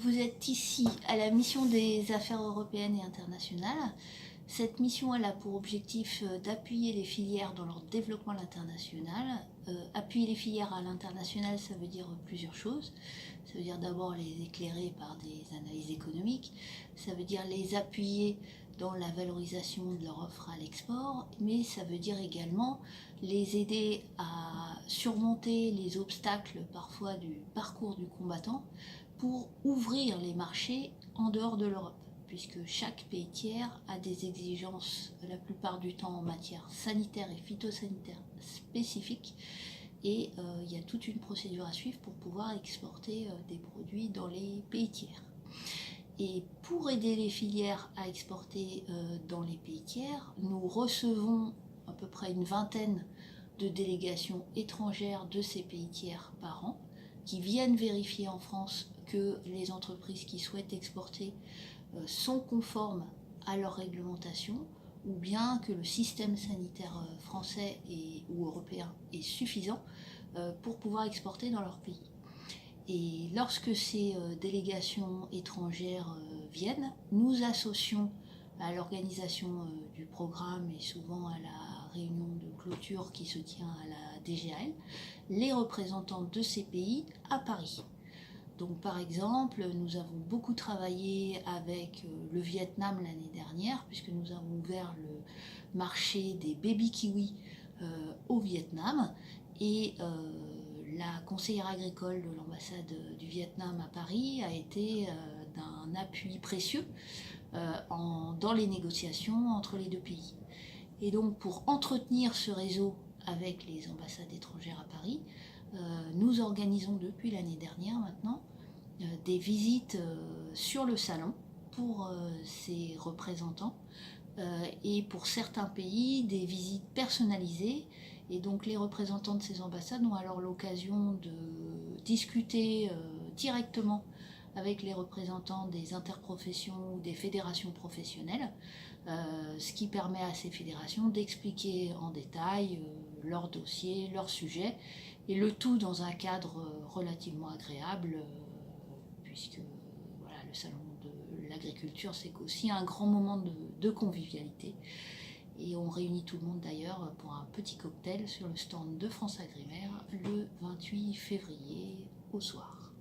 Vous êtes ici à la mission des affaires européennes et internationales. Cette mission elle a pour objectif d'appuyer les filières dans leur développement à l'international. Appuyer les filières à l'international, ça veut dire plusieurs choses. Ça veut dire d'abord les éclairer par des analyses économiques. Ça veut dire les appuyer dans la valorisation de leur offre à l'export, mais ça veut dire également les aider à surmonter les obstacles parfois du parcours du combattant pour ouvrir les marchés en dehors de l'Europe, puisque chaque pays tiers a des exigences la plupart du temps en matière sanitaire et phytosanitaire spécifiques, et il y a toute une procédure à suivre pour pouvoir exporter des produits dans les pays tiers. Et pour aider les filières à exporter dans les pays tiers, nous recevons à peu près une vingtaine de délégations étrangères de ces pays tiers par an, qui viennent vérifier en France que les entreprises qui souhaitent exporter sont conformes à leur réglementation, ou bien que le système sanitaire français ou européen est suffisant pour pouvoir exporter dans leur pays. Et lorsque ces délégations étrangères viennent, nous associons à l'organisation du programme et souvent à la réunion de clôture qui se tient à la DGAL, les représentants de ces pays à Paris. Donc par exemple, nous avons beaucoup travaillé avec le Vietnam l'année dernière, puisque nous avons ouvert le marché des baby kiwis au Vietnam, et la conseillère agricole de l'ambassade du Vietnam à Paris a été d'un appui précieux dans les négociations entre les deux pays. Et donc pour entretenir ce réseau avec les ambassades étrangères à Paris, nous organisons depuis l'année dernière maintenant des visites sur le salon pour ces représentants et pour certains pays des visites personnalisées. Et donc les représentants de ces ambassades ont alors l'occasion de discuter directement avec les représentants des interprofessions ou des fédérations professionnelles, ce qui permet à ces fédérations d'expliquer en détail leurs dossiers, leurs sujets, et le tout dans un cadre relativement agréable, puisque voilà, le salon de l'agriculture, c'est aussi un grand moment de convivialité. Et on réunit tout le monde d'ailleurs pour un petit cocktail sur le stand de France Agrimaire le 28 février au soir.